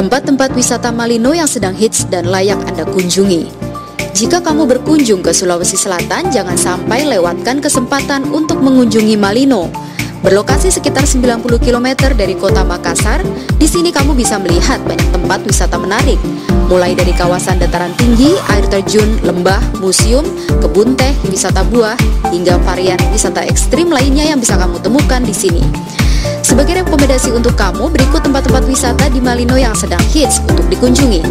Tempat-tempat wisata Malino yang sedang hits dan layak Anda kunjungi. Jika kamu berkunjung ke Sulawesi Selatan, jangan sampai lewatkan kesempatan untuk mengunjungi Malino. Berlokasi sekitar 90 km dari kota Makassar, di sini kamu bisa melihat banyak tempat wisata menarik. Mulai dari kawasan dataran tinggi, air terjun, lembah, museum, kebun teh, wisata buah, hingga varian wisata ekstrim lainnya yang bisa kamu temukan di sini. Sebagai rekomendasi untuk kamu, berikut tempat-tempat wisata di Malino yang sedang hits untuk dikunjungi.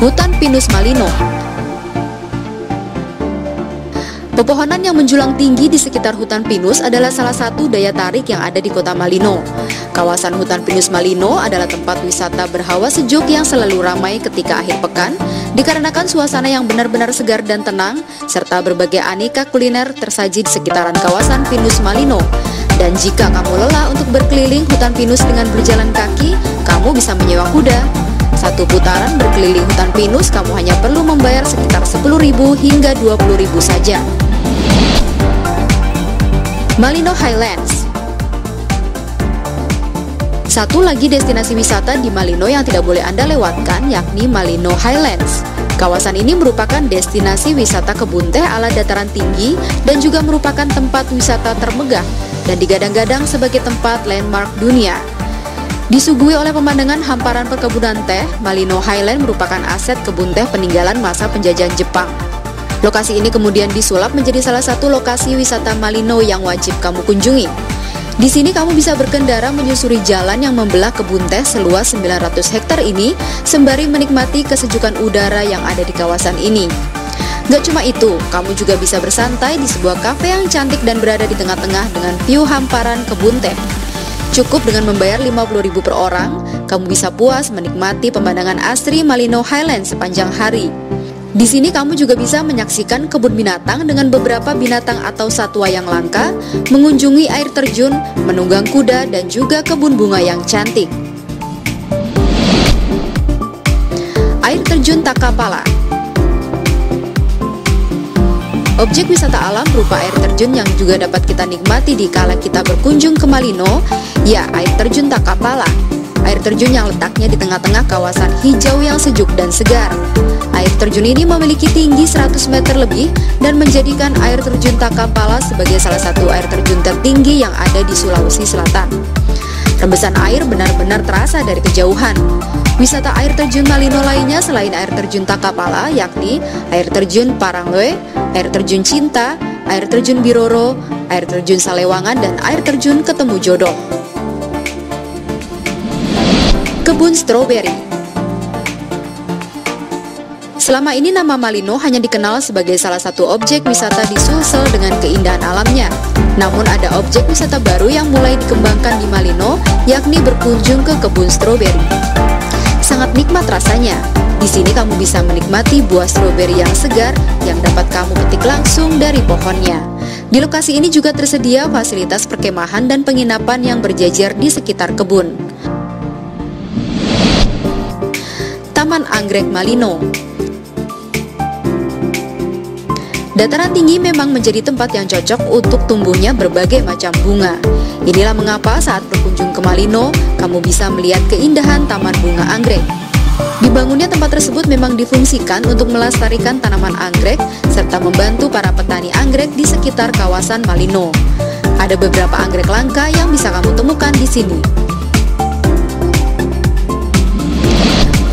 Hutan Pinus Malino. Pepohonan yang menjulang tinggi di sekitar hutan pinus adalah salah satu daya tarik yang ada di kota Malino. Kawasan hutan pinus Malino adalah tempat wisata berhawa sejuk yang selalu ramai ketika akhir pekan, dikarenakan suasana yang benar-benar segar dan tenang, serta berbagai aneka kuliner tersaji di sekitaran kawasan pinus Malino. Dan jika kamu lelah untuk berkeliling hutan pinus dengan berjalan kaki, kamu bisa menyewa kuda. Satu putaran berkeliling hutan pinus kamu hanya perlu membayar sekitar 10.000 hingga 20.000 saja. Malino Highlands. Satu lagi destinasi wisata di Malino yang tidak boleh Anda lewatkan, yakni Malino Highlands. Kawasan ini merupakan destinasi wisata kebun teh ala dataran tinggi dan juga merupakan tempat wisata termegah dan digadang-gadang sebagai tempat landmark dunia. Disuguhi oleh pemandangan hamparan perkebunan teh, Malino Highland merupakan aset kebun teh peninggalan masa penjajahan Jepang. Lokasi ini kemudian disulap menjadi salah satu lokasi wisata Malino yang wajib kamu kunjungi. Di sini kamu bisa berkendara menyusuri jalan yang membelah kebun teh seluas 900 hektar ini, sembari menikmati kesejukan udara yang ada di kawasan ini. Gak cuma itu, kamu juga bisa bersantai di sebuah kafe yang cantik dan berada di tengah-tengah dengan view hamparan kebun teh. Cukup dengan membayar 50.000 per orang, kamu bisa puas menikmati pemandangan asri Malino Highlands sepanjang hari. Di sini kamu juga bisa menyaksikan kebun binatang dengan beberapa binatang atau satwa yang langka, mengunjungi air terjun, menunggang kuda, dan juga kebun bunga yang cantik. Air terjun Takapala. Objek wisata alam berupa air terjun yang juga dapat kita nikmati di kala kita berkunjung ke Malino, ya air terjun Takapala. Air terjun yang letaknya di tengah-tengah kawasan hijau yang sejuk dan segar. Air terjun ini memiliki tinggi 100 meter lebih dan menjadikan air terjun Takapala sebagai salah satu air terjun tertinggi yang ada di Sulawesi Selatan. Rembesan air benar-benar terasa dari kejauhan. Wisata air terjun Malino lainnya selain air terjun Takapala yakni air terjun Parangloe, air terjun Cinta, air terjun Biroro, air terjun Salewangan, dan air terjun Ketemu Jodoh. Kebun stroberi. Selama ini nama Malino hanya dikenal sebagai salah satu objek wisata di Sulsel dengan keindahan alamnya. Namun ada objek wisata baru yang mulai dikembangkan di Malino, yakni berkunjung ke kebun stroberi. Sangat nikmat rasanya. Di sini kamu bisa menikmati buah stroberi yang segar yang dapat kamu petik langsung dari pohonnya. Di lokasi ini juga tersedia fasilitas perkemahan dan penginapan yang berjejer di sekitar kebun. Taman Anggrek Malino. Dataran tinggi memang menjadi tempat yang cocok untuk tumbuhnya berbagai macam bunga. Inilah mengapa saat berkunjung ke Malino, kamu bisa melihat keindahan taman bunga anggrek. Dibangunnya tempat tersebut memang difungsikan untuk melestarikan tanaman anggrek serta membantu para petani anggrek di sekitar kawasan Malino. Ada beberapa anggrek langka yang bisa kamu temukan di sini.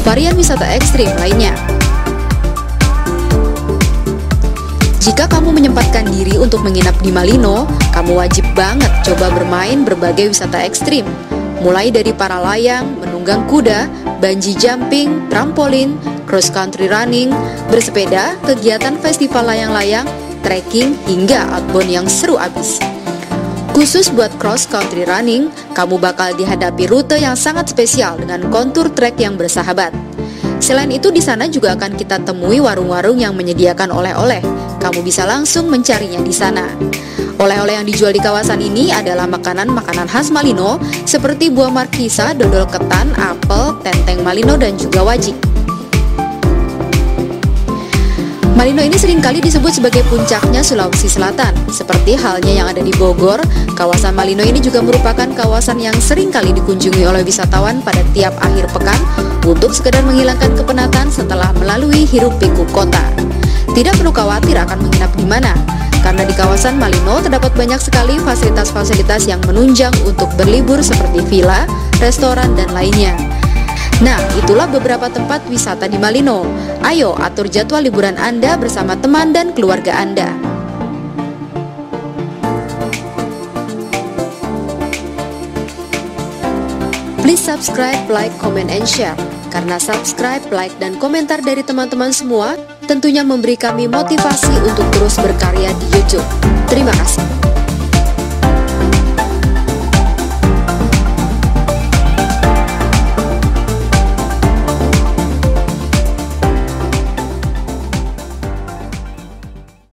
Varian wisata ekstrim lainnya. Jika kamu menyempatkan diri untuk menginap di Malino, kamu wajib banget coba bermain berbagai wisata ekstrim. Mulai dari para layang, menunggang kuda, bungee jumping, trampolin, cross country running, bersepeda, kegiatan festival layang-layang, trekking, hingga outbound yang seru abis. Khusus buat cross country running, kamu bakal dihadapi rute yang sangat spesial dengan kontur trek yang bersahabat. Selain itu, di sana juga akan kita temui warung-warung yang menyediakan oleh-oleh. Kamu bisa langsung mencarinya di sana. Oleh-oleh yang dijual di kawasan ini adalah makanan-makanan khas Malino seperti buah markisa, dodol ketan, apel, tenteng Malino, dan juga wajik. Malino ini seringkali disebut sebagai puncaknya Sulawesi Selatan. Seperti halnya yang ada di Bogor, kawasan Malino ini juga merupakan kawasan yang seringkali dikunjungi oleh wisatawan pada tiap akhir pekan untuk sekedar menghilangkan kepenatan setelah melalui hiruk-pikuk kota. Tidak perlu khawatir akan menginap di mana, karena di kawasan Malino terdapat banyak sekali fasilitas-fasilitas yang menunjang untuk berlibur seperti villa, restoran, dan lainnya. Nah, itulah beberapa tempat wisata di Malino. Ayo atur jadwal liburan Anda bersama teman dan keluarga Anda. Please subscribe, like, comment, and share. Karena subscribe, like, dan komentar dari teman-teman semua tentunya memberi kami motivasi untuk terus berkarya di YouTube. Terima kasih.